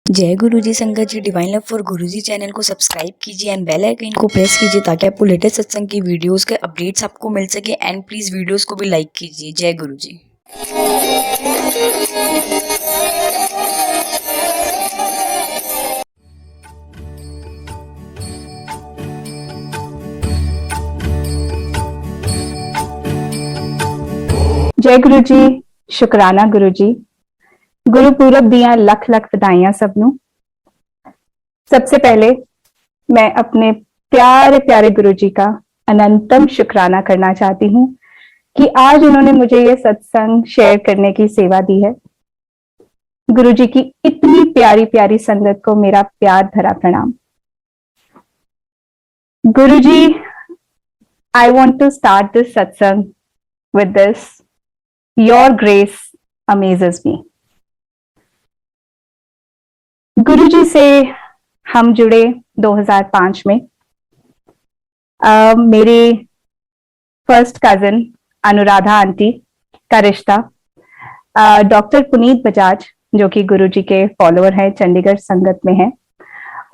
जय गुरुजी संगत जी। Divine love for Guruji channel को सब्सक्राइब कीजिए एंड बेल आइकन को प्रेस कीजिए ताकि आपको लेटेस्ट सत्संग की वीडियोस के अपडेट्स आपको मिल सके। एंड प्लीज वीडियोस को भी लाइक कीजिए। जय गुरुजी। जय गुरु जी, शुकराना गुरु जी। गुरु पूरब दियां लख लख ਵਧਾਈਆਂ सब ਨੂੰ। सबसे पहले मैं अपने प्यारे प्यारे गुरु जी का अनंतम शुकराना करना चाहती हूँ कि आज उन्होंने मुझे ये सत्संग शेयर करने की सेवा दी है। गुरु जी की इतनी प्यारी प्यारी संगत को मेरा प्यार भरा प्रणाम। गुरु जी, I want to start this satsang with this. Your grace amazes me. गुरु जी से हम जुड़े 2005 में। मेरी फर्स्ट कजिन अनुराधा आंटी का रिश्ता डॉक्टर पुनीत बजाज, जो कि गुरु जी के फॉलोअर हैं, चंडीगढ़ संगत में हैं,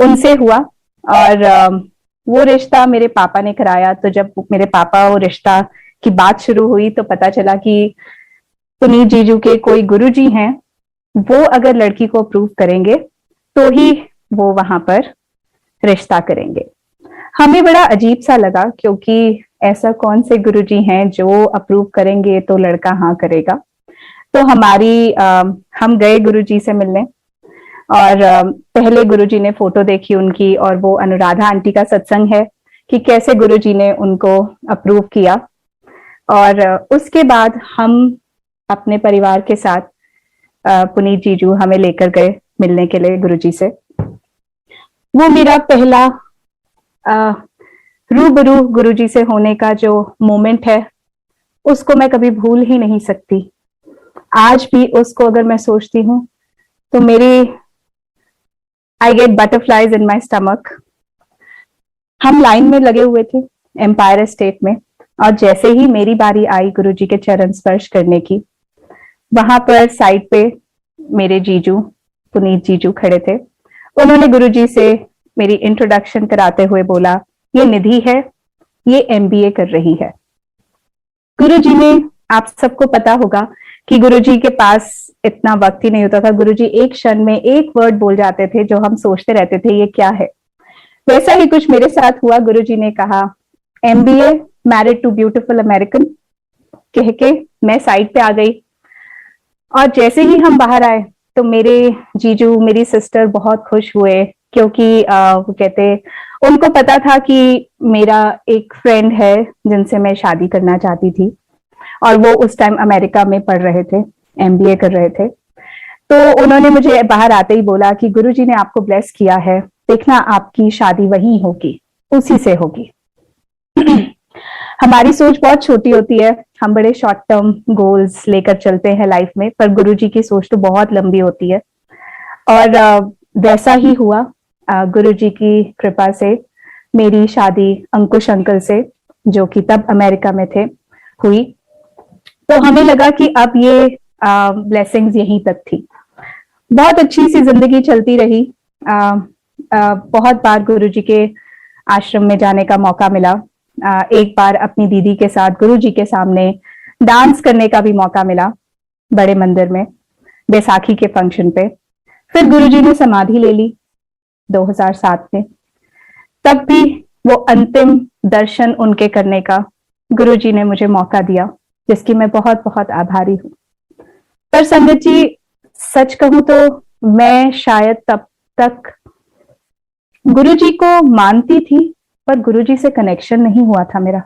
उनसे हुआ। और वो रिश्ता मेरे पापा ने कराया। तो जब मेरे पापा वो रिश्ता की बात शुरू हुई तो पता चला कि पुनीत जीजू के कोई गुरु जी हैं, वो अगर लड़की को अप्रूव करेंगे तो ही वो वहां पर रिश्ता करेंगे। हमें बड़ा अजीब सा लगा, क्योंकि ऐसा कौन से गुरुजी हैं जो अप्रूव करेंगे तो लड़का हाँ करेगा। तो हम गए गुरुजी से मिलने, और पहले गुरुजी ने फोटो देखी उनकी, और वो अनुराधा आंटी का सत्संग है कि कैसे गुरुजी ने उनको अप्रूव किया। और उसके बाद हम अपने परिवार के साथ पुनीत जीजू हमें लेकर गए मिलने के लिए गुरुजी से। वो मेरा पहला रूबरू गुरुजी से होने का जो मोमेंट है, उसको मैं कभी भूल ही नहीं सकती। आज भी उसको अगर मैं सोचती हूँ तो I get butterflies in my stomach. हम लाइन में लगे हुए थे एम्पायर स्टेट में, और जैसे ही मेरी बारी आई गुरुजी के चरण स्पर्श करने की, वहां पर साइड पे मेरे जीजू पुनीत जीजू खड़े थे। उन्होंने गुरुजी से मेरी इंट्रोडक्शन कराते हुए बोला, ये निधि है, ये एमबीए कर रही है। गुरुजी ने, आप सबको पता होगा कि गुरुजी के पास इतना वक्त ही नहीं होता था। गुरुजी एक क्षण में एक वर्ड बोल जाते थे जो हम सोचते रहते थे ये क्या है। वैसा ही कुछ मेरे साथ हुआ। गुरुजी ने कहा MBA, married to beautiful American, कह के मैं साइड पे आ गई। और जैसे ही हम बाहर आए तो मेरे जीजू, मेरी सिस्टर बहुत खुश हुए, क्योंकि वो कहते, उनको पता था कि मेरा एक फ्रेंड है जिनसे मैं शादी करना चाहती थी, और वो उस टाइम अमेरिका में पढ़ रहे थे, एमबीए कर रहे थे। तो उन्होंने मुझे बाहर आते ही बोला कि गुरुजी ने आपको ब्लेस किया है, देखना आपकी शादी वहीं होगी, उसी से होगी। हमारी सोच बहुत छोटी होती है, हम बड़े शॉर्ट टर्म गोल्स लेकर चलते हैं लाइफ में, पर गुरुजी की सोच तो बहुत लंबी होती है। और वैसा ही हुआ। गुरुजी की कृपा से मेरी शादी अंकुश अंकल से, जो कि तब अमेरिका में थे, हुई। तो हमें लगा कि अब ये ब्लेसिंग्स यहीं तक थी। बहुत अच्छी सी जिंदगी चलती रही। बहुत बार गुरुजी के आश्रम में जाने का मौका मिला। एक बार अपनी दीदी के साथ गुरुजी के सामने डांस करने का भी मौका मिला, बड़े मंदिर में, बैसाखी के फंक्शन पे। फिर गुरुजी ने समाधि ले ली 2007 में। तब भी वो अंतिम दर्शन उनके करने का गुरुजी ने मुझे मौका दिया, जिसकी मैं बहुत बहुत आभारी हूँ। पर संगत जी, सच कहूं तो मैं शायद तब तक गुरुजी को मानती थी, पर गुरुजी से कनेक्शन नहीं हुआ था मेरा।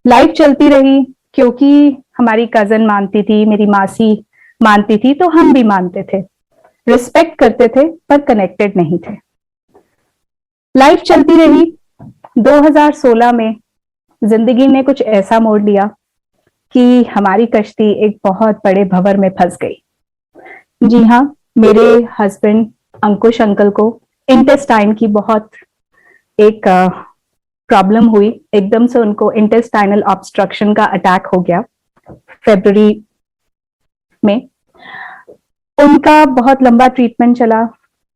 लाइफ चलती रही, क्योंकि हमारी कजन मानती थी, मेरी मासी मानती थी, तो हम भी मानते थे, रिस्पेक्ट करते थे, पर कनेक्टेड नहीं थे। लाइफ चलती रही। 2016 में जिंदगी ने कुछ ऐसा मोड़ लिया कि हमारी कश्ती एक बहुत बड़े भंवर में फंस गई। जी हाँ, मेरे हस्बैंड अंकुश अंकल को इंटेस्टाइन की बहुत एक प्रॉब्लम हुई। एकदम से उनको इंटेस्टाइनल ऑब्स्ट्रक्शन का अटैक हो गया फरवरी में। उनका बहुत लंबा ट्रीटमेंट चला,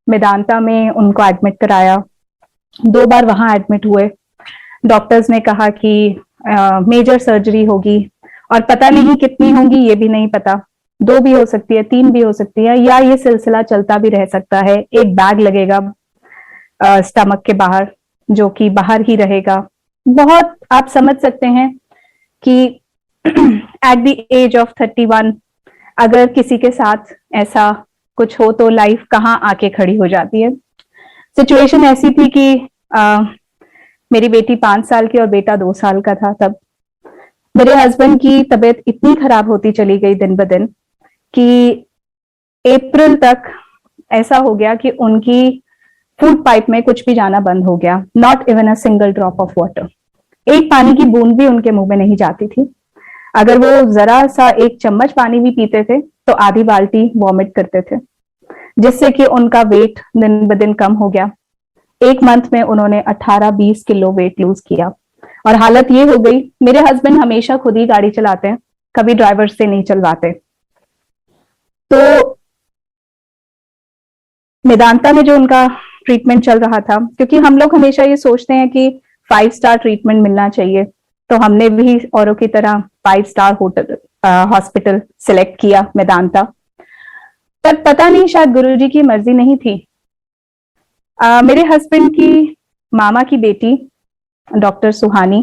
मेदांता में उनको एडमिट कराया। 2 बार वहां एडमिट हुए। डॉक्टर्स ने कहा कि मेजर सर्जरी होगी, और पता नहीं कितनी होंगी ये भी नहीं पता, 2 भी हो सकती है, 3 भी हो सकती है, या ये सिलसिला चलता भी रह सकता है। एक बैग लगेगा स्टमक के बाहर, जो कि बाहर ही रहेगा। बहुत आप समझ सकते हैं कि एट द एज ऑफ 31 अगर किसी के साथ ऐसा कुछ हो तो लाइफ कहाँ आके खड़ी हो जाती है। सिचुएशन ऐसी थी कि मेरी बेटी 5 साल की और बेटा 2 साल का था तब। मेरे हस्बैंड की तबीयत इतनी खराब होती चली गई दिन ब दिन कि अप्रैल तक ऐसा हो गया कि उनकी फूड पाइप में कुछ भी जाना बंद हो गया। Not even a single drop of water, एक पानी की बूंद भी उनके मुंह में नहीं जाती थी। अगर वो जरा सा एक चम्मच पानी भी पीते थे तो आधी बाल्टी वॉमिट करते थे, जिससे कि उनका वेट दिन ब दिन कम हो गया। 1 मंथ में उन्होंने 18-20 किलो वेट लूज किया। और हालत ये हो गई, मेरे हस्बैंड हमेशा खुद ही गाड़ी चलाते हैं, कभी ड्राइवर से नहीं चलवाते। तो मेदांता में जो उनका ट्रीटमेंट चल रहा था, क्योंकि हम लोग हमेशा ये सोचते हैं कि 5 स्टार ट्रीटमेंट मिलना चाहिए, तो हमने भी औरों की तरह 5 स्टार होटल हॉस्पिटल सिलेक्ट किया मेदांता। पर पता नहीं, शायद गुरुजी की मर्जी नहीं थी। मेरे हस्बैंड की मामा की बेटी डॉक्टर सुहानी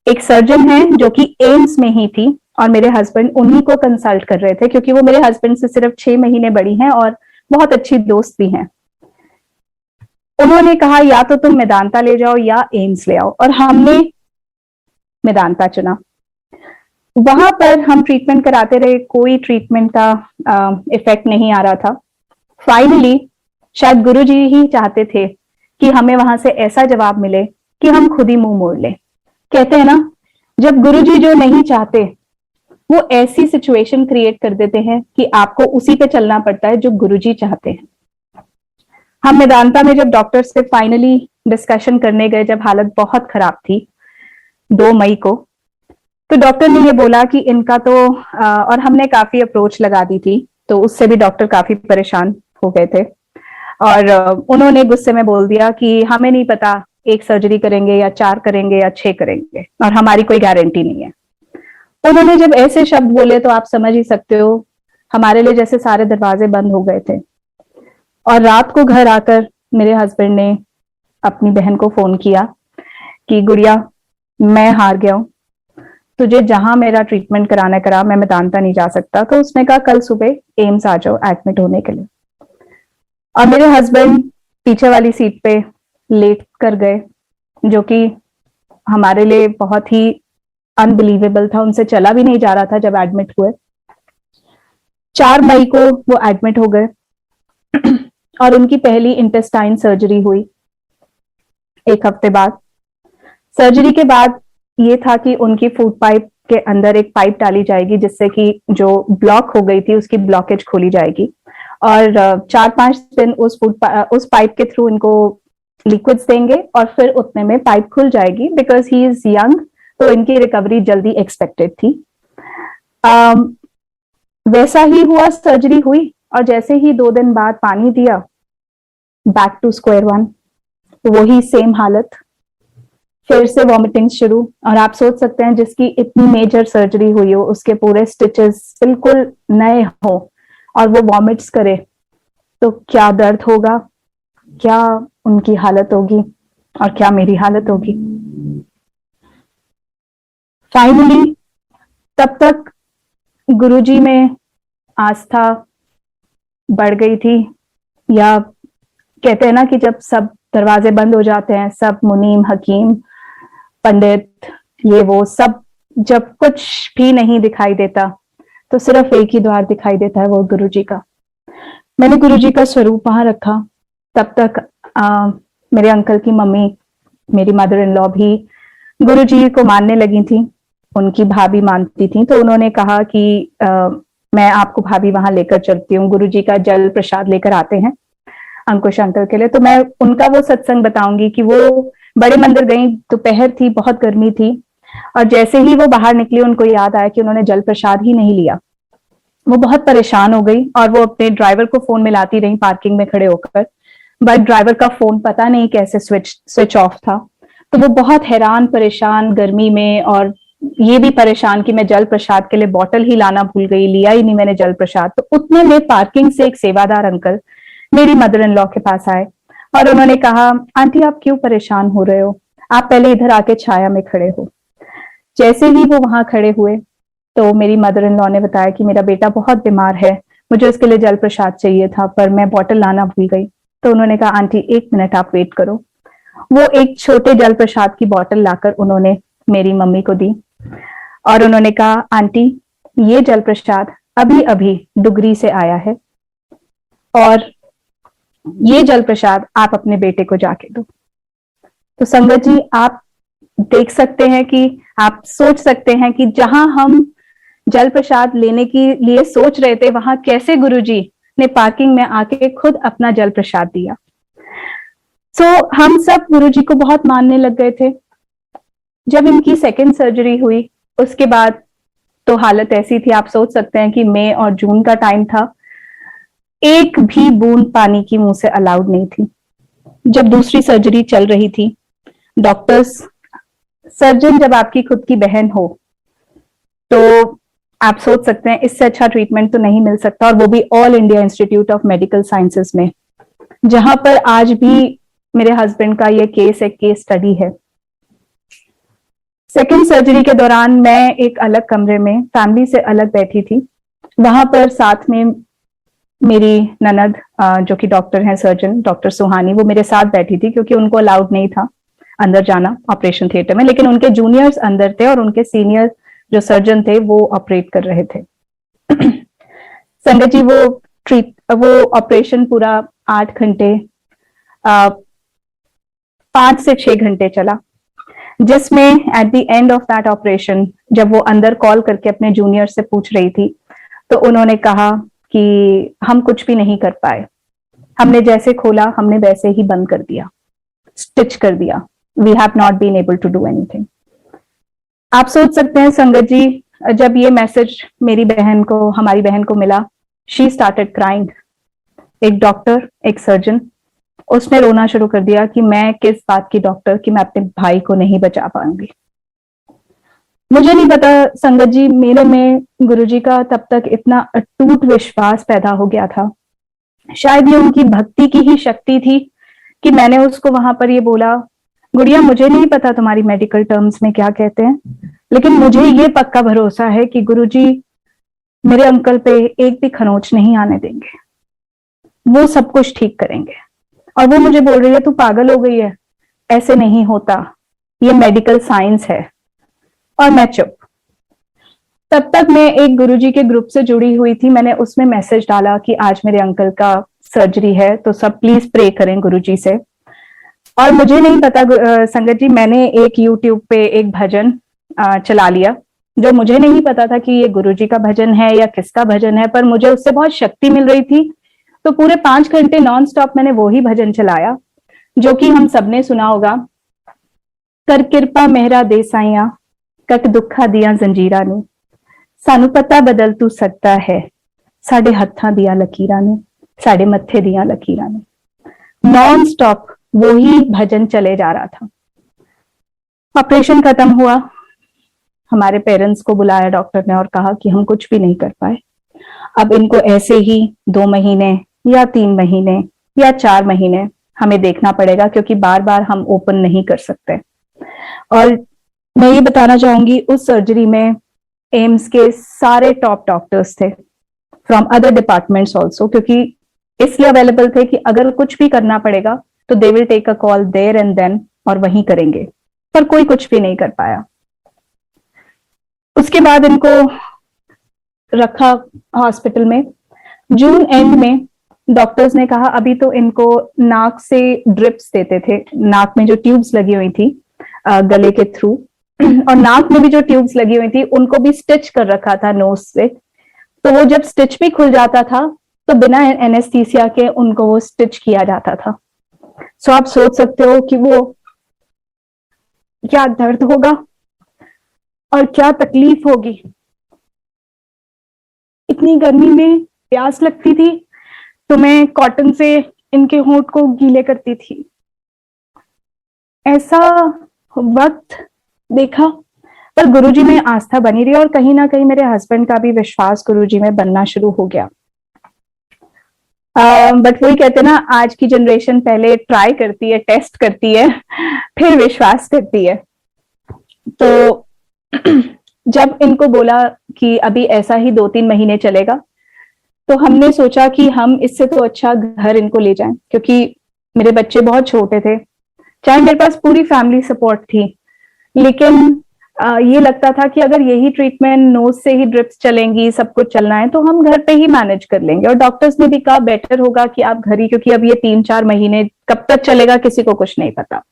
एक सर्जन है जो कि एम्स में ही थी, और मेरे हस्बैंड उन्हीं को कंसल्ट कर रहे थे, क्योंकि वो मेरे हस्बैंड से सिर्फ 6 महीने बड़ी हैं और बहुत अच्छी दोस्त भी हैं। उन्होंने कहा या तो तुम मेदांता ले जाओ या एम्स ले आओ, और हमने मेदांता चुना। वहां पर हम ट्रीटमेंट कराते रहे, कोई ट्रीटमेंट का इफेक्ट नहीं आ रहा था। फाइनली शायद गुरुजी ही चाहते थे कि हमें वहां से ऐसा जवाब मिले कि हम खुद ही मुंह मोड़ लें। कहते हैं ना, जब गुरुजी जो नहीं चाहते वो ऐसी सिचुएशन क्रिएट कर देते हैं कि आपको उसी पे चलना पड़ता है जो गुरुजी चाहते हैं। हम मेदांता में जब डॉक्टर से फाइनली डिस्कशन करने गए, जब हालत बहुत खराब थी 2 मई को, तो डॉक्टर ने ये बोला कि इनका तो और हमने काफी अप्रोच लगा दी थी, तो उससे भी डॉक्टर काफी परेशान हो गए थे। और उन्होंने गुस्से में बोल दिया कि हमें नहीं पता 1 सर्जरी करेंगे या 4 करेंगे या 6 करेंगे, और हमारी कोई गारंटी नहीं है। उन्होंने जब ऐसे शब्द बोले तो आप समझ ही सकते हो, हमारे लिए जैसे सारे दरवाजे बंद हो गए थे। और रात को घर आकर मेरे हस्बैंड ने अपनी बहन को फोन किया कि गुड़िया, मैं हार गया हूं, तुझे जहां मेरा ट्रीटमेंट कराना करा, मैं मेदांता नहीं जा सकता। तो उसने कहा कल सुबह एम्स आ जाओ एडमिट होने के लिए। और मेरे हस्बैंड पीछे वाली सीट पे लेट कर गए, जो कि हमारे लिए बहुत ही अनबिलीवेबल था। उनसे चला भी नहीं जा रहा था जब एडमिट हुए। 4 मई को वो एडमिट हो गए और उनकी पहली इंटेस्टाइन सर्जरी हुई 1 हफ्ते बाद। सर्जरी के बाद ये था कि उनकी फूड पाइप के अंदर एक पाइप डाली जाएगी, जिससे कि जो ब्लॉक हो गई थी उसकी ब्लॉकेज खोली जाएगी, और 4-5 दिन उस पाइप के थ्रू इनको लिक्विड्स देंगे, और फिर उतने में पाइप खुल जाएगी। बिकॉज ही इज यंग, तो इनकी रिकवरी जल्दी एक्सपेक्टेड थी। वैसा ही हुआ, सर्जरी हुई, और जैसे ही 2 दिन बाद पानी दिया, बैक टू स्क्वायर 1, वही सेम हालत, फिर से वॉमिटिंग शुरू। और आप सोच सकते हैं, जिसकी इतनी मेजर सर्जरी हुई हो, उसके पूरे स्टिचेस बिल्कुल नए हो, और वो वॉमिट्स करे, तो क्या दर्द होगा, क्या उनकी हालत होगी, और क्या मेरी हालत होगी। फाइनली तब तक गुरुजी में आस्था बढ़ गई थी, या कहते हैं ना कि जब सब दरवाजे बंद हो जाते हैं, सब मुनीम, हकीम, पंडित, ये वो सब, जब कुछ भी नहीं दिखाई देता, तो सिर्फ एक ही द्वार दिखाई देता है, वो गुरुजी का। मैंने गुरुजी का स्वरूप वहां रखा। तब तक मेरे अंकल की मम्मी, मेरी मदर इन लॉ भी गुरुजी को मानने लगी थी, उनकी भाभी मानती थी। तो उन्होंने कहा कि मैं आपको भाभी वहां लेकर चलती हूँ, गुरुजी का जल प्रसाद लेकर आते हैं अंकुश अंकल के लिए। तो मैं उनका वो सत्संग बताऊंगी कि वो बड़े मंदिर गई, दोपहर थी, बहुत गर्मी थी, और जैसे ही वो बाहर निकली, उनको याद आया कि उन्होंने जल प्रसाद ही नहीं लिया। वो बहुत परेशान हो गई और वो अपने ड्राइवर को फोन मिलाती रही पार्किंग में खड़े होकर, बट ड्राइवर का फोन पता नहीं कैसे स्विच ऑफ था। तो वो बहुत हैरान परेशान गर्मी में, और ये भी परेशान कि मैं जल प्रसाद के लिए बॉटल ही लाना भूल गई, लिया ही नहीं मैंने जल प्रसाद। तो उतने में पार्किंग से एक सेवादार अंकल मेरी मदर इन लॉ के पास आए और उन्होंने कहा, आंटी आप क्यों परेशान हो रहे हो, आप पहले इधर आके छाया में खड़े हो। जैसे ही वो वहां खड़े हुए तो मेरी मदर इन लॉ ने बताया कि मेरा बेटा बहुत बीमार है, मुझे उसके लिए जल प्रसाद चाहिए था पर मैं बॉटल लाना भूल गई। तो उन्होंने कहा, आंटी 1 मिनट आप वेट करो। वो एक छोटे जल प्रसाद की बॉटल लाकर उन्होंने मेरी मम्मी को दी और उन्होंने कहा, आंटी ये जल प्रसाद अभी अभी डुगरी से आया है और ये जल प्रसाद आप अपने बेटे को जाके दो। तो संगत जी, आप देख सकते हैं कि आप सोच सकते हैं कि जहां हम जल प्रसाद लेने के लिए सोच रहे थे, वहां कैसे गुरुजी ने पार्किंग में आके खुद अपना जल प्रसाद दिया। सो हम सब गुरुजी को बहुत मानने लग गए थे। जब इनकी सेकेंड सर्जरी हुई उसके बाद तो हालत ऐसी थी, आप सोच सकते हैं कि मई और जून का टाइम था, एक भी बूंद पानी की मुंह से अलाउड नहीं थी। जब दूसरी सर्जरी चल रही थी, डॉक्टर्स, सर्जन जब आपकी खुद की बहन हो तो आप सोच सकते हैं इससे अच्छा ट्रीटमेंट तो नहीं मिल सकता, और वो भी all India institute of medical sciences में, जहां पर आज भी मेरे हस्बैंड का ये केस एक केस स्टडी है। सेकेंड सर्जरी के दौरान मैं एक अलग कमरे में फैमिली से अलग बैठी थी। वहां पर साथ में मेरी ननद जो कि डॉक्टर हैं, सर्जन डॉक्टर सुहानी, वो मेरे साथ बैठी थी क्योंकि उनको अलाउड नहीं था अंदर जाना ऑपरेशन थिएटर में, लेकिन उनके जूनियर्स अंदर थे और उनके सीनियर जो सर्जन थे वो ऑपरेट कर रहे थे। संगत जी, वो ऑपरेशन पूरा 8 घंटे, 5 से 6 घंटे चला, जिसमें at the end of that operation जब वो अंदर कॉल करके अपने जूनियर से पूछ रही थी तो उन्होंने कहा कि हम कुछ भी नहीं कर पाए, हमने जैसे खोला हमने वैसे ही बंद कर दिया, स्टिच कर दिया, we have not been able to do anything. आप सोच सकते हैं संगत जी, जब ये मैसेज मेरी बहन को, हमारी बहन को मिला, शी स्टार्टेड क्राइंग। एक डॉक्टर, एक सर्जन, उसने रोना शुरू कर दिया कि मैं किस बात की डॉक्टर कि मैं अपने भाई को नहीं बचा पाऊंगी। मुझे नहीं पता संगत जी, मेरे में गुरुजी का तब तक इतना अटूट विश्वास पैदा हो गया था, शायद ये उनकी भक्ति की ही शक्ति थी कि मैंने उसको वहां पर ये बोला, गुड़िया मुझे नहीं पता तुम्हारी मेडिकल टर्म्स में क्या कहते हैं, लेकिन मुझे ये पक्का भरोसा है कि गुरुजी मेरे अंकल पे एक भी खरोंच नहीं आने देंगे, वो सब कुछ ठीक करेंगे। और वो मुझे बोल रही है, तू पागल हो गई है, ऐसे नहीं होता, ये मेडिकल साइंस है। और मैं चुप। तब तक मैं एक गुरुजी के ग्रुप से जुड़ी हुई थी, मैंने उसमें मैसेज डाला कि आज मेरे अंकल का सर्जरी है तो सब प्लीज प्रे करें गुरुजी से। और मुझे नहीं पता संगत जी, मैंने एक यूट्यूब पे एक भजन चला लिया, जो मुझे नहीं पता था कि ये गुरुजी का भजन है या किसका भजन है, पर मुझे उससे बहुत शक्ति मिल रही थी। तो पूरे 5 घंटे नॉन स्टॉप मैंने वो ही भजन चलाया जो कि हम सबने सुना होगा, कर किरपा मेहरा दे साइया, कट दुखा दिया जंजीरा ने, सानू पता बदल तू सकता है, साडे हत्थां दिया लकीरां ने, साडे मत्थे दिया लकीरां ने। नॉन स्टॉप वो ही भजन चले जा रहा था। ऑपरेशन खत्म हुआ, हमारे पेरेंट्स को बुलाया डॉक्टर ने और कहा कि हम कुछ भी नहीं कर पाए, अब इनको ऐसे ही 2 महीने या 3 महीने या 4 महीने हमें देखना पड़ेगा, क्योंकि बार बार हम ओपन नहीं कर सकते। और मैं ये बताना चाहूंगी, उस सर्जरी में एम्स के सारे टॉप डॉक्टर्स थे, फ्रॉम अदर डिपार्टमेंट्स ऑल्सो, क्योंकि इसलिए अवेलेबल थे कि अगर कुछ भी करना पड़ेगा तो they will take a call there and then, और वहीं करेंगे, पर कोई कुछ भी नहीं कर पाया। उसके बाद इनको रखा हॉस्पिटल में। जून एंड में डॉक्टर्स ने कहा अभी तो इनको नाक से ड्रिप्स देते थे, नाक में जो ट्यूब्स लगी हुई थी गले के थ्रू, और नाक में भी जो ट्यूब्स लगी हुई थी उनको भी स्टिच कर रखा था नोज से। तो वो जब स्टिच भी खुल जाता था तो बिना एनेस्थीसिया के उनको वो स्टिच किया जाता था। सो आप सोच सकते हो कि वो क्या दर्द होगा और क्या तकलीफ होगी। इतनी गर्मी में प्यास लगती थी तो मैं कॉटन से इनके होंठ को गीले करती थी। ऐसा वक्त देखा, पर गुरुजी में आस्था बनी रही और कहीं ना कहीं मेरे हस्बैंड का भी विश्वास गुरुजी में बनना शुरू हो गया। बट वही कहते हैं ना, आज की जनरेशन पहले ट्राई करती है, टेस्ट करती है, फिर विश्वास करती है। तो जब इनको बोला कि अभी ऐसा ही 2-3 महीने चलेगा, तो हमने सोचा कि हम इससे तो अच्छा घर इनको ले जाएं, क्योंकि मेरे बच्चे बहुत छोटे थे। चाहे मेरे पास पूरी फैमिली सपोर्ट थी, लेकिन ये लगता था कि अगर यही ट्रीटमेंट नोज से ही ड्रिप्स चलेंगी, सब कुछ चलना है, तो हम घर पे ही मैनेज कर लेंगे। और डॉक्टर्स ने भी कहा बेटर होगा कि आप घर ही, क्योंकि अब ये 3-4 महीने कब तक चलेगा किसी को कुछ नहीं पता।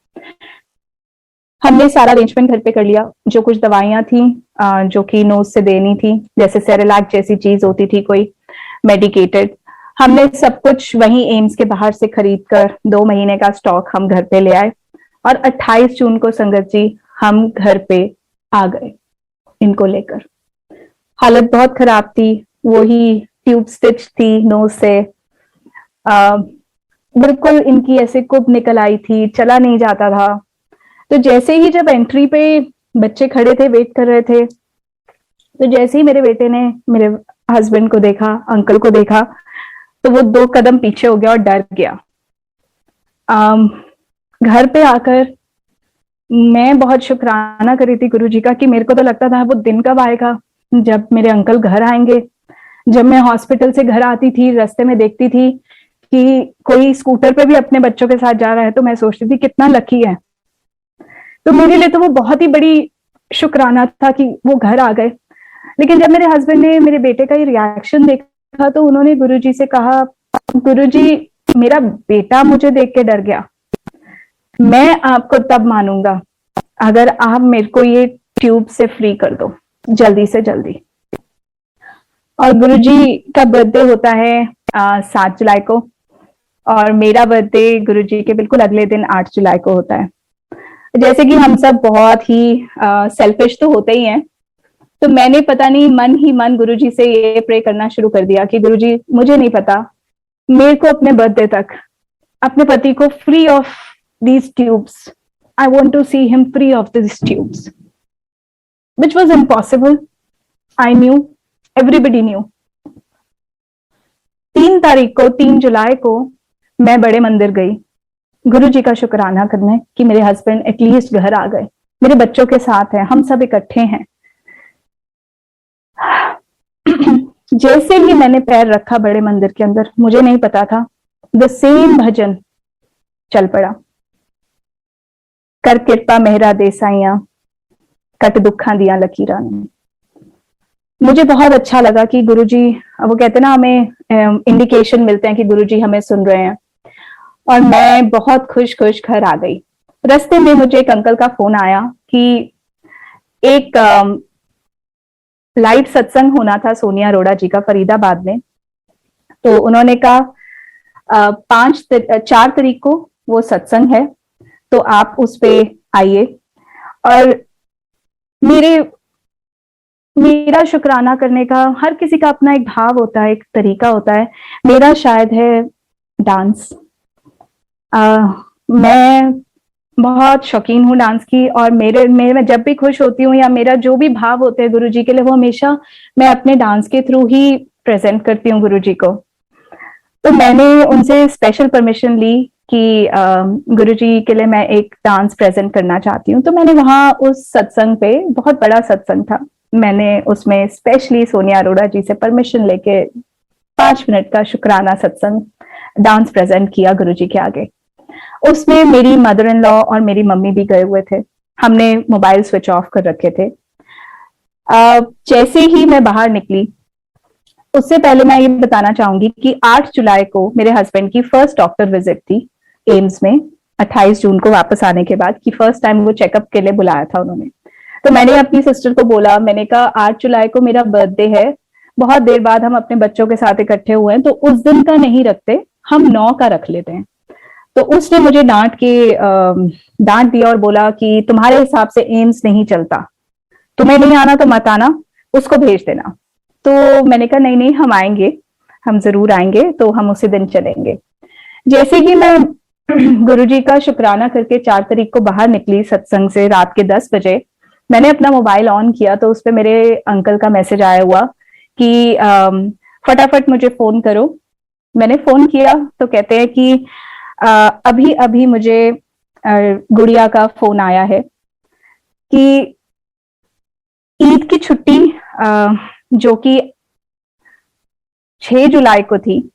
हमने सारा अरेंजमेंट घर पे कर लिया। जो कुछ दवाइयां थी जो कि नोज से देनी थी, जैसे सेरेलैक जैसी चीज होती थी कोई मेडिकेटेड, हमने सब कुछ वहीं एम्स के बाहर से खरीद कर 2 महीने का स्टॉक हम घर पे ले आए। और 28 जून को संगत जी हम घर पे आ गए इनको लेकर। हालत बहुत खराब थी, वही ट्यूब स्टिच थी नोज से, बिल्कुल इनकी ऐसे कुब निकल आई थी, चला नहीं जाता था। तो जैसे ही जब एंट्री पे बच्चे खड़े थे, वेट कर रहे थे, तो जैसे ही मेरे बेटे ने मेरे हस्बैंड को देखा, अंकल को देखा, तो वो 2 कदम पीछे हो गया और डर गया। घर पे आकर मैं बहुत शुक्राना कर रही थी गुरुजी का, कि मेरे को तो लगता था वो दिन कब आएगा जब मेरे अंकल घर आएंगे। जब मैं हॉस्पिटल से घर आती थी, रास्ते में देखती थी कि कोई स्कूटर पे भी अपने बच्चों के साथ जा रहा है, तो मैं सोचती थी कितना लकी है। तो मेरे लिए तो वो बहुत ही बड़ी शुक्राना था कि वो घर आ गए। लेकिन जब मेरे हस्बैंड ने मेरे बेटे का ये रिएक्शन देखा, तो उन्होंने गुरुजी से कहा, गुरुजी मेरा बेटा मुझे देख के डर गया, मैं आपको तब मानूंगा अगर आप मेरे को ये ट्यूब से फ्री कर दो जल्दी से जल्दी। और गुरुजी का बर्थडे होता है 7 जुलाई को, और मेरा बर्थडे गुरुजी के बिल्कुल अगले दिन 8 जुलाई को होता है। जैसे कि हम सब बहुत ही सेल्फिश तो होते ही हैं, तो मैंने पता नहीं मन ही मन गुरुजी से ये प्रे करना शुरू कर दिया कि गुरुजी मुझे नहीं पता, मेरे को अपने बर्थडे तक अपने पति को free of these tubes, I want to see him free of these tubes, which was impossible. I knew, everybody knew. 3 जुलाई को मैं बड़े मंदिर गई गुरुजी का शुक्राना करने कि मेरे हस्बैंड एटलीस्ट घर आ गए, मेरे बच्चों के साथ हैं, हम सब इकट्ठे हैं। जैसे ही मैंने पैर रखा बड़े मंदिर के अंदर, मुझे नहीं पता था, द सेम भजन चल पड़ा, कर किरपा मेहरा देसाइया कट दुखा दिया लकीरा ने। मुझे बहुत अच्छा लगा कि गुरुजी, वो कहते ना हमें इंडिकेशन मिलते हैं कि गुरुजी हमें सुन रहे हैं, और मैं बहुत खुश घर आ गई। रास्ते में मुझे एक अंकल का फोन आया कि एक लाइव सत्संग होना था सोनिया अरोड़ा जी का फरीदाबाद में। तो उन्होंने कहा 4 तारीख को वो सत्संग है, तो आप उस पे आइए। और मेरा शुक्राना करने का, हर किसी का अपना एक भाव होता है, एक तरीका होता है। मेरा शायद है डांस। मैं बहुत शौकीन हूँ डांस की, और मेरे मैं जब भी खुश होती हूँ या मेरा जो भी भाव होते हैं गुरुजी के लिए, वो हमेशा मैं अपने डांस के थ्रू ही प्रेजेंट करती हूँ गुरुजी को। तो मैंने उनसे स्पेशल परमिशन ली कि गुरुजी के लिए मैं एक डांस प्रेजेंट करना चाहती हूँ। तो मैंने वहां उस सत्संग पे, बहुत बड़ा सत्संग था, मैंने उसमें स्पेशली सोनिया अरोड़ा जी से परमिशन लेके 5 मिनट का शुक्राना सत्संग डांस प्रेजेंट किया गुरुजी के आगे। उसमें मेरी मदर इन लॉ और मेरी मम्मी भी गए हुए थे, हमने मोबाइल स्विच ऑफ कर रखे थे। जैसे ही मैं बाहर निकली, उससे पहले मैं ये बताना चाहूंगी कि 8 जुलाई को मेरे हस्बैंड की फर्स्ट डॉक्टर विजिट थी एम्स में, 28 जून को वापस आने के बाद, कि फर्स्ट टाइम वो चेकअप के लिए बुलाया था उन्होंने। तो मैंने अपनी सिस्टर को बोला, मैंने कहा 8 जुलाई को मेरा बर्थडे है, बहुत देर बाद हम अपने बच्चों के साथ इकट्ठे हुए हैं, तो उस दिन का नहीं रखते, हम 9 का रख लेते हैं। तो उसने मुझे डांट दिया और बोला कि तुम्हारे हिसाब से एम्स नहीं चलता, तुम्हें नहीं आना तो मत आना, उसको भेज देना। तो मैंने कहा नहीं नहीं हम आएंगे, हम जरूर आएंगे, तो हम उसी दिन चलेंगे। जैसे ही मैं गुरुजी का शुक्राना करके 4 तारीख को बाहर निकली सत्संग से रात के 10 बजे, मैंने अपना मोबाइल ऑन किया तो उस पर मेरे अंकल का मैसेज आया हुआ कि फटाफट मुझे फोन करो। मैंने फोन किया तो कहते हैं कि अभी अभी मुझे गुड़िया का फोन आया है कि ईद की छुट्टी जो कि 6 जुलाई को थी,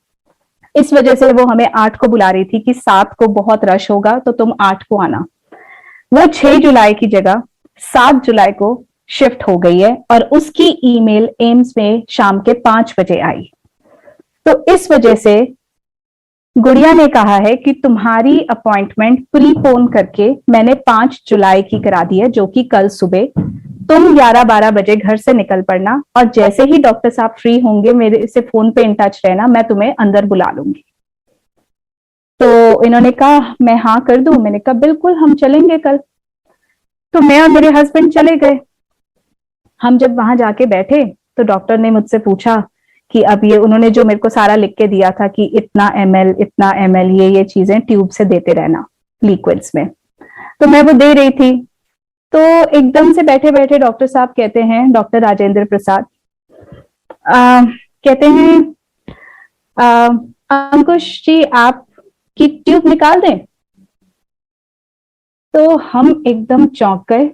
इस वजह से वो हमें 8 को बुला रही थी कि 7 को बहुत रश होगा तो तुम 8 को आना। वो 6 जुलाई की जगह 7 जुलाई को शिफ्ट हो गई है और उसकी ईमेल एम्स में शाम के 5 बजे आई। तो इस वजह से गुड़िया ने कहा है कि तुम्हारी अपॉइंटमेंट प्रीपोन करके मैंने 5 जुलाई की करा दी है, जो कि कल सुबह तुम 11-12 बजे घर से निकल पड़ना और जैसे ही डॉक्टर साहब फ्री होंगे मेरे से फोन पे इन टच रहना, मैं तुम्हें अंदर बुला लूंगी। तो इन्होंने कहा मैं हाँ कर दूं। मैंने कहा बिल्कुल हम चलेंगे कल। तो मैं और मेरे हस्बैंड चले गए। हम जब वहां जाके बैठे तो डॉक्टर ने मुझसे पूछा कि अब ये उन्होंने जो मेरे को सारा लिख के दिया था कि इतना ml ये चीजें ट्यूब से देते रहना लिक्विड्स में, तो मैं वो दे रही थी। तो एकदम से बैठे बैठे डॉक्टर साहब कहते हैं, डॉक्टर राजेंद्र प्रसाद कहते हैं अंकुश जी आपकी ट्यूब निकाल दें। तो हम एकदम चौंक गए।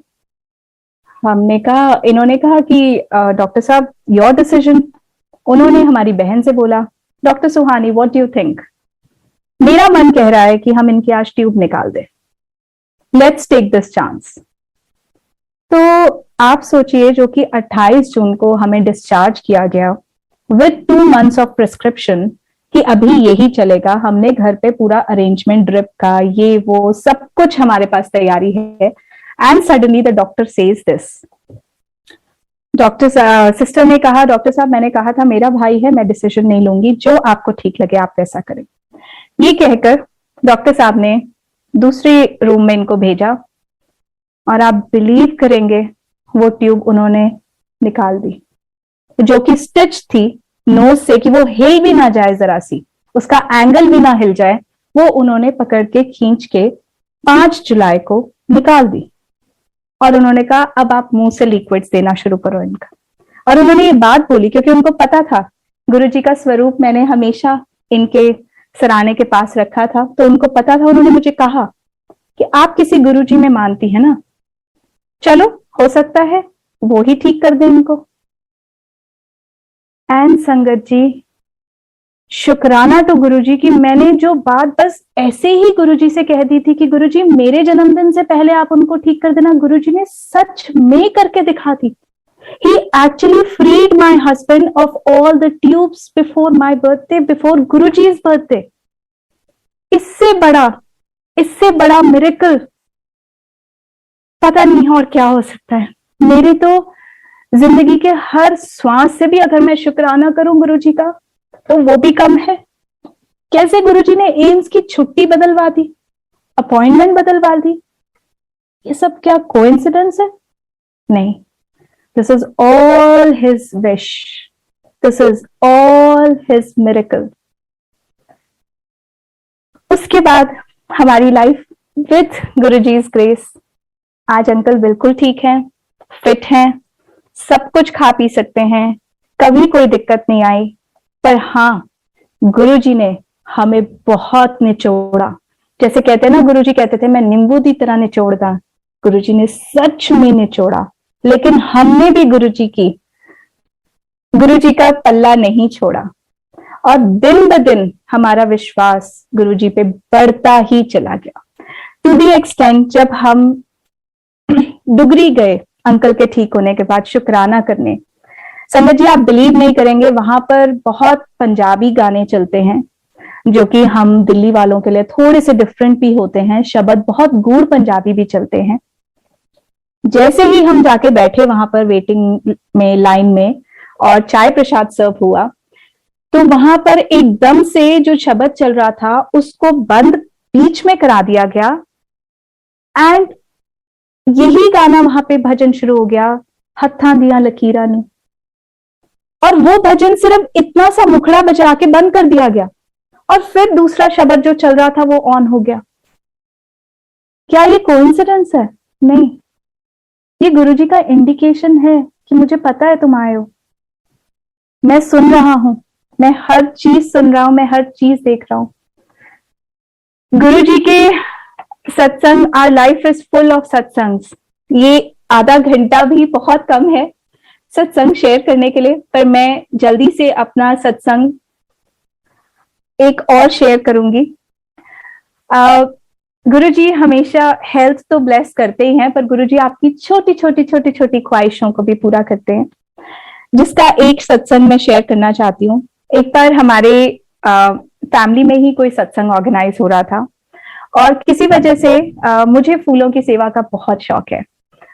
हमने कहा, इन्होंने कहा कि डॉक्टर साहब योर डिसीजन। उन्होंने हमारी बहन से बोला doctor Suhani what do you think. मेरा मन कह रहा है कि हम इनकी आज ट्यूब निकाल दें, लेट्स टेक दिस चांस। तो आप सोचिए जो कि 28 जून को हमें डिस्चार्ज किया गया विद 2 months ऑफ प्रिस्क्रिप्शन कि अभी यही चलेगा। हमने घर पे पूरा अरेंजमेंट ड्रिप का ये वो सब कुछ हमारे पास तैयारी है and suddenly the doctor says this. Doctor sister ने कहा डॉक्टर साहब मैंने कहा था मेरा भाई है, मैं डिसीजन नहीं लूंगी, जो आपको ठीक लगे आप वैसा करें। ये कहकर डॉक्टर साहब ने दूसरे रूम में इनको भेजा और आप बिलीव करेंगे वो ट्यूब उन्होंने निकाल दी, जो कि स्टिच थी नोज से कि वो हिल भी ना जाए, जरा सी उसका एंगल भी ना हिल जाए, वो उन्होंने पकड़ के खींच के 5 जुलाई को निकाल दी। और उन्होंने कहा अब आप मुंह से लिक्विड्स देना शुरू करो इनका। और उन्होंने ये बात बोली क्योंकि उनको पता था गुरुजी का स्वरूप मैंने हमेशा इनके सराहने के पास रखा था, तो उनको पता था। उन्होंने मुझे कहा कि आप किसी गुरुजी में मानती है ना, चलो हो सकता है वो ही ठीक कर दे इनको। एंड संगत जी शुक्राना तो गुरुजी की, मैंने जो बात बस ऐसे ही गुरुजी से कह दी थी कि गुरुजी मेरे जन्मदिन से पहले आप उनको ठीक कर देना, गुरुजी ने सच में करके दिखा दी। He actually freed my husband of all the tubes before my birthday, before Guruji's birthday. इससे बड़ा मिरेकल पता नहीं और क्या हो सकता है। मेरे तो जिंदगी के हर श्वास से भी अगर मैं शुक्राना करूं गुरुजी का तो वो भी कम है। कैसे गुरुजी ने एम्स की छुट्टी बदलवा दी, अपॉइंटमेंट बदलवा दी, ये सब क्या कोइंसिडेंस है? नहीं, this is all his wish, this is all his miracle. उसके बाद हमारी लाइफ विथ गुरुजी's ग्रेस, आज अंकल बिल्कुल ठीक है, फिट हैं, सब कुछ खा पी सकते हैं, कभी कोई दिक्कत नहीं आई। पर हाँ, गुरुजी ने हमें बहुत निचोड़ा। जैसे कहते हैं ना, गुरुजी कहते थे मैं नींबू की तरह निचोड़दा, गुरुजी ने सच में निचोड़ा। लेकिन हमने भी गुरुजी का पल्ला नहीं छोड़ा और दिन ब दिन हमारा विश्वास गुरुजी पे बढ़ता ही चला गया। टू दी एक्सटेंट जब हम डुगरी गए अंकल के ठीक होने के बाद शुक्राना करने, संगत जी आप बिलीव नहीं करेंगे, वहां पर बहुत पंजाबी गाने चलते हैं जो कि हम दिल्ली वालों के लिए थोड़े से डिफरेंट भी होते हैं, शब्द बहुत गूढ़ पंजाबी भी चलते हैं। जैसे ही हम जाके बैठे वहां पर वेटिंग में, लाइन में, और चाय प्रसाद सर्व हुआ, तो वहां पर एकदम से जो शब्द चल रहा था उसको बंद बीच में करा दिया गया एंड यही गाना वहां पे भजन शुरू हो गया, हत्थां दियां लकीरां नूं। और वो भजन सिर्फ इतना सा मुखड़ा बजा के बंद कर दिया गया और फिर दूसरा शब्द जो चल रहा था वो ऑन हो गया। क्या ये कोइंसिडेंस है? नहीं, ये गुरुजी का इंडिकेशन है कि मुझे पता है तुम आए हो, मैं सुन रहा हूं, मैं हर चीज सुन रहा हूं, मैं हर चीज देख रहा हूं। गुरुजी के satsang, our life is full of satsangs. ये आधा घंटा भी बहुत कम है सत्संग शेयर करने के लिए, पर मैं जल्दी से अपना सत्संग एक और शेयर करूंगी। गुरुजी हमेशा हेल्थ तो ब्लेस करते ही हैं, पर गुरुजी आपकी छोटी छोटी छोटी छोटी ख्वाहिशों को भी पूरा करते हैं, जिसका एक सत्संग मैं शेयर करना चाहती हूँ। एक बार हमारे फैमिली में ही कोई सत्संग ऑर्गेनाइज हो रहा था और किसी वजह से मुझे फूलों की सेवा का बहुत शौक है।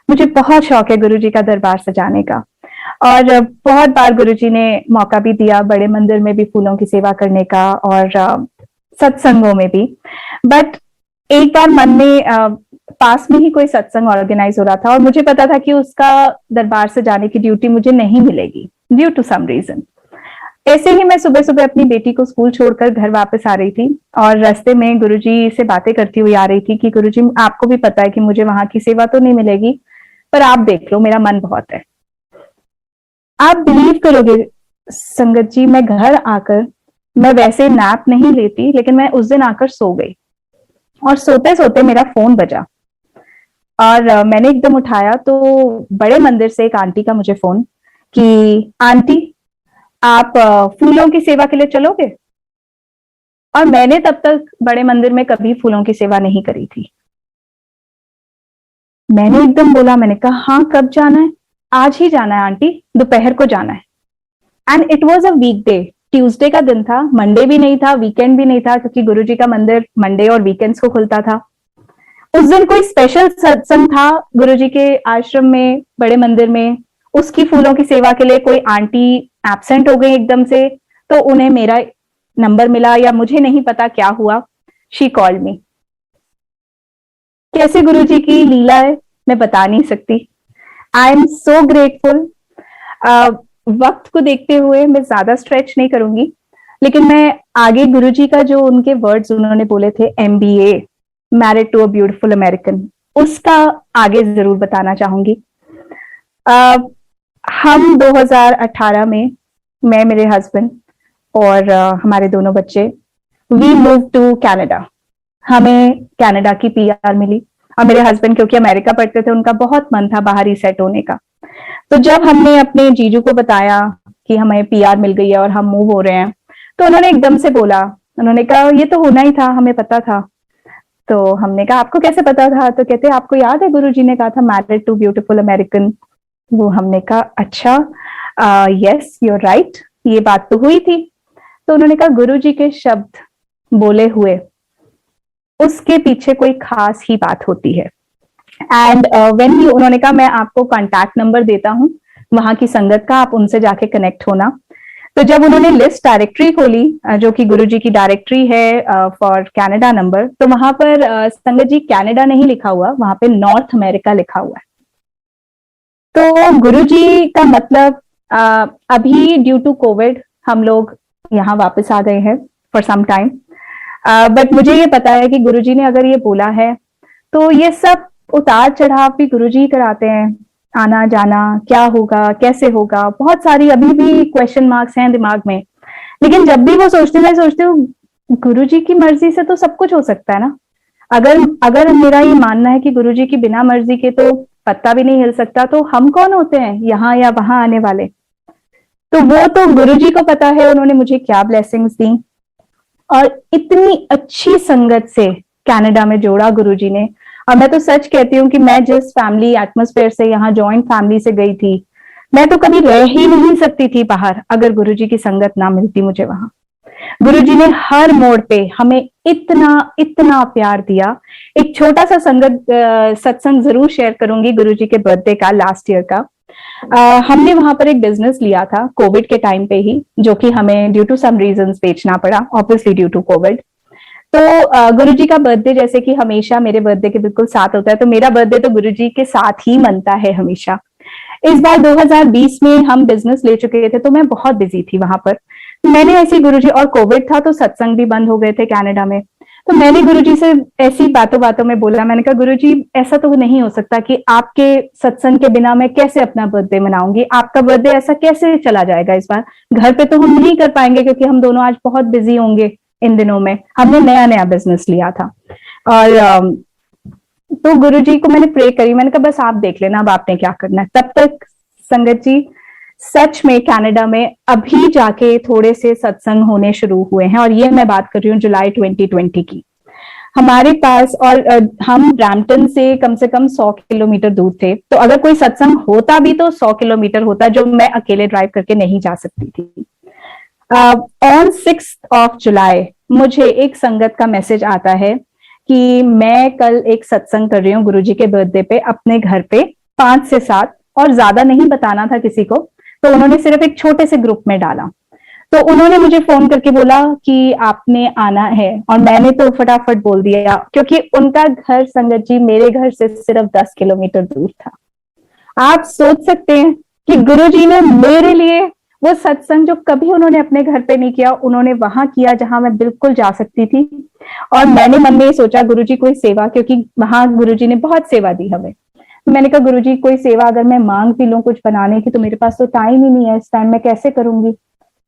मुझे बहुत शौक है गुरुजी का दरबार सजाने का, और बहुत बार गुरुजी ने मौका भी दिया बड़े मंदिर में भी फूलों की सेवा करने का और सत्संगों में भी। बट एक बार मन में पास में ही कोई सत्संग ऑर्गेनाइज हो रहा था और मुझे पता था कि उसका दरबार से जाने की ड्यूटी मुझे नहीं मिलेगी ड्यू टू सम रीजन। ऐसे ही मैं सुबह सुबह अपनी बेटी को स्कूल छोड़कर घर वापस आ रही थी और रास्ते में गुरुजी से बातें करती हुई आ रही थी कि गुरुजी, आपको भी पता है कि मुझे वहां की सेवा तो नहीं मिलेगी, पर आप देख लो, मेरा मन बहुत है। आप बिलीव करोगे संगत जी, मैं घर आकर, मैं वैसे नैप नहीं लेती, लेकिन मैं उस दिन आकर सो गई और सोते सोते मेरा फोन बजा और मैंने एकदम उठाया तो बड़े मंदिर से एक आंटी का मुझे फोन कि आंटी आप फूलों की सेवा के लिए चलोगे? और मैंने तब तक बड़े मंदिर में कभी फूलों की सेवा नहीं करी थी। मैंने एकदम बोला, मैंने कहा हाँ, कब जाना है? आज ही जाना है आंटी, दोपहर को जाना है। And it was a weekday, Tuesday का दिन था, मंडे भी नहीं था, वीकेंड भी नहीं था, क्योंकि गुरुजी का मंदिर मंडे और वीकेंड्स को खुलता था। उस दिन कोई स्पेशल सत्संग था गुरुजी के आश्रम में, बड़े मंदिर में, उसकी फूलों की सेवा के लिए कोई आंटी एब्सेंट हो गई एकदम से, तो उन्हें मेरा नंबर मिला या मुझे नहीं पता क्या हुआ, शी कॉल्ड मी। कैसे गुरुजी की लीला है मैं बता नहीं सकती। I am so grateful. वक्त को देखते हुए मैं ज्यादा स्ट्रेच नहीं करूंगी, लेकिन मैं आगे गुरुजी का जो उनके वर्ड्स उन्होंने बोले थे, MBA, married to a beautiful American, उसका आगे जरूर बताना चाहूंगी। हम 2018 में, मैं, मेरे हस्बैंड और हमारे दोनों बच्चे, वी मूव टू कनाडा। हमें कनाडा की PR मिली और मेरे हस्बैंड क्योंकि अमेरिका पढ़ते थे, उनका बहुत मन था बाहर ही सेट होने का। तो जब हमने अपने जीजू को बताया कि हमें PR मिल गई है और हम मूव हो रहे हैं, तो उन्होंने एकदम से बोला, उन्होंने कहा ये तो होना ही था, हमें पता था। तो हमने कहा आपको कैसे पता था? तो कहते आपको याद है गुरुजी ने कहा था मैरिड टू ब्यूटीफुल अमेरिकन। वो हमने कहा अच्छा, यस यू आर राइट, ये बात तो हुई थी। तो उन्होंने कहा गुरुजी के शब्द बोले हुए उसके पीछे कोई खास ही बात होती है। एंड व्हेन ही, उन्होंने कहा मैं आपको कॉन्टैक्ट नंबर देता हूँ वहां की संगत का, आप उनसे जाके कनेक्ट होना। तो जब उन्होंने लिस्ट डायरेक्टरी खोली, जो कि गुरुजी की डायरेक्टरी है फॉर कनाडा नंबर, तो वहां पर संगत जी कनाडा नहीं लिखा हुआ, वहां पे नॉर्थ अमेरिका लिखा हुआ है। तो गुरुजी का मतलब अभी ड्यू टू कोविड हम लोग यहाँ वापस आ गए हैं फॉर सम टाइम, बट मुझे ये पता है कि गुरुजी ने अगर ये बोला है तो ये सब उतार चढ़ाव भी गुरुजी कराते हैं, आना जाना, क्या होगा कैसे होगा, बहुत सारी अभी भी क्वेश्चन मार्क्स हैं दिमाग में। लेकिन जब भी वो सोचती, मैं सोचती हूँ गुरुजी की मर्जी से तो सब कुछ हो सकता है ना। अगर अगर मेरा ये मानना है कि गुरुजी की बिना मर्जी के तो पत्ता भी नहीं हिल सकता, तो हम कौन होते हैं यहाँ या वहां आने वाले? तो वो तो गुरुजी को पता है उन्होंने मुझे क्या ब्लेसिंग्स दी, और इतनी अच्छी संगत से कनाडा में जोड़ा गुरुजी ने। और मैं तो सच कहती हूँ कि मैं जिस फैमिली एटमॉस्फेयर से, यहाँ जॉइंट फैमिली से गई थी, मैं तो कभी रह ही नहीं सकती थी बाहर अगर गुरुजी की संगत ना मिलती मुझे वहां। गुरुजी ने हर मोड़ पे हमें इतना इतना प्यार दिया। एक छोटा सा सत्संग जरूर शेयर करूंगी गुरुजी के बर्थडे का, लास्ट ईयर का। हमने वहां पर एक बिजनेस लिया था कोविड के टाइम पे ही, जो कि हमें ड्यू टू सम रीजंस बेचना पड़ा, ऑब्वियसली ड्यू टू कोविड। तो गुरुजी का बर्थडे जैसे कि हमेशा मेरे बर्थडे के बिल्कुल साथ होता है, तो मेरा बर्थडे तो गुरुजी के साथ ही मनता है हमेशा। इस बार 2020 में हम बिजनेस ले चुके थे, तो मैं बहुत बिजी थी वहां पर। मैंने ऐसे गुरुजी, और कोविड था तो सत्संग भी बंद हो गए थे कनाडा में, तो मैंने गुरुजी से ऐसी बातों बातों में बोला, मैंने कहा गुरुजी ऐसा तो नहीं हो सकता कि आपके सत्संग के बिना मैं कैसे अपना बर्थडे मनाऊंगी, आपका बर्थडे ऐसा कैसे चला जाएगा इस बार, घर पे तो हम नहीं कर पाएंगे क्योंकि हम दोनों आज बहुत बिजी होंगे इन दिनों में, हमने नया नया बिजनेस लिया था। और तो गुरुजी को मैंने प्रे करी, मैंने कहा बस आप देख लेना अब आपने क्या करना है। तब तक संगत जी सच में कनाडा में अभी जाके थोड़े से सत्संग होने शुरू हुए हैं, और ये मैं बात कर रही हूँ जुलाई 2020 की। हमारे पास, और हम ब्रैम्पटन से कम 100 किलोमीटर दूर थे, तो अगर कोई सत्संग होता भी तो 100 किलोमीटर होता, जो मैं अकेले ड्राइव करके नहीं जा सकती थी। ऑन 6 जुलाई मुझे एक संगत का मैसेज आता है कि मैं कल एक सत्संग कर रही हूँ गुरुजी के बर्थडे पे अपने घर पे, 5 से 7, और ज्यादा नहीं बताना था किसी को, तो उन्होंने सिर्फ एक छोटे से ग्रुप में डाला। तो उन्होंने मुझे फोन करके बोला कि आपने आना है, और मैंने तो फटाफट बोल दिया, क्योंकि उनका घर संगत जी मेरे घर से सिर्फ 10 किलोमीटर दूर था। आप सोच सकते हैं कि गुरुजी ने मेरे लिए वो सत्संग जो कभी उन्होंने अपने घर पे नहीं किया, उन्होंने वहां किया जहां मैं बिल्कुल जा सकती थी। और मैंने मन में ये सोचा गुरुजी कोई सेवा, क्योंकि वहां गुरुजी ने बहुत सेवा दी हमें, तो मैंने कहा गुरुजी कोई सेवा अगर मैं मांग भी लूं कुछ बनाने की, तो मेरे पास तो टाइम ही नहीं है इस टाइम, मैं कैसे करूंगी।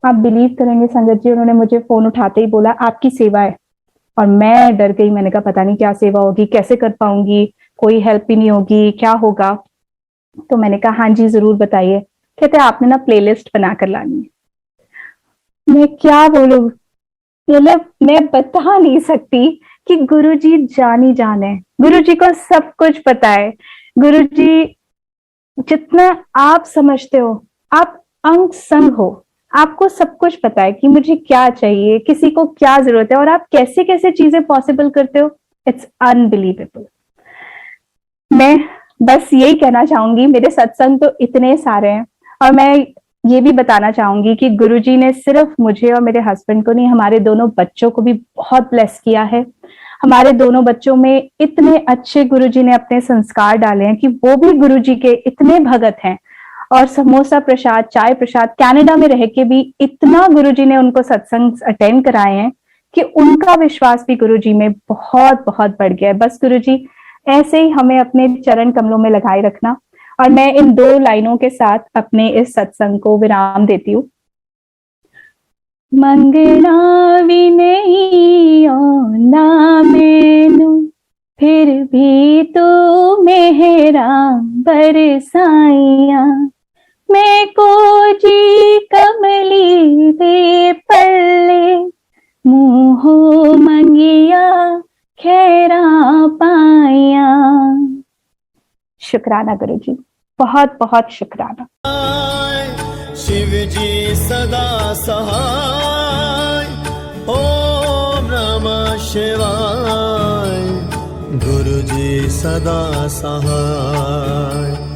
आप बिलीव करेंगे संगत जी, उन्होंने मुझे फोन उठाते ही बोला आपकी सेवा है, और मैं डर गई। मैंने कहा पता नहीं क्या सेवा होगी, कैसे कर पाऊंगी, कोई हेल्प भी नहीं होगी, क्या होगा। तो मैंने कहा हाँ जी जरूर बताइए। कहते आपने ना प्लेलिस्ट बनाकर लानी है। मैं क्या बोलूं, मतलब मैं बता नहीं सकती कि गुरुजी जानी जान है, गुरुजी को सब कुछ पता है। गुरुजी जितना आप समझते हो, आप अंग संग हो, आपको सब कुछ पता है कि मुझे क्या चाहिए, किसी को क्या जरूरत है, और आप कैसे कैसे चीजें पॉसिबल करते हो, इट्स अनबिलीवेबल। मैं बस यही कहना चाहूंगी, मेरे सत्संग तो इतने सारे हैं, और मैं ये भी बताना चाहूंगी कि गुरुजी ने सिर्फ मुझे और मेरे हस्बैंड को नहीं, हमारे दोनों बच्चों को भी बहुत ब्लेस किया है। हमारे दोनों बच्चों में इतने अच्छे गुरुजी ने अपने संस्कार डाले हैं कि वो भी गुरुजी के इतने भगत हैं, और समोसा प्रसाद, चाय प्रसाद, कनाडा में रह के भी इतना गुरुजी ने उनको सत्संग अटेंड कराए हैं कि उनका विश्वास भी गुरुजी में बहुत बहुत बढ़ गया है। बस गुरुजी ऐसे ही हमें अपने चरण कमलों में लगाए रखना। और मैं इन 2 लाइनों के साथ अपने इस सत्संग को विराम देती हूँ। मंगना भी नहीं ना मैनू, फिर भी तू मेहरा बरसाइया, मैं को जी कमली दे पल्ले, मुँह मंगिया खैरा पाया। शुक्राना गुरुजी, बहुत बहुत शुक्राना। शिव जी सदा सहाय, ओम नमः शिवाय, गुरु जी सदा सहाय।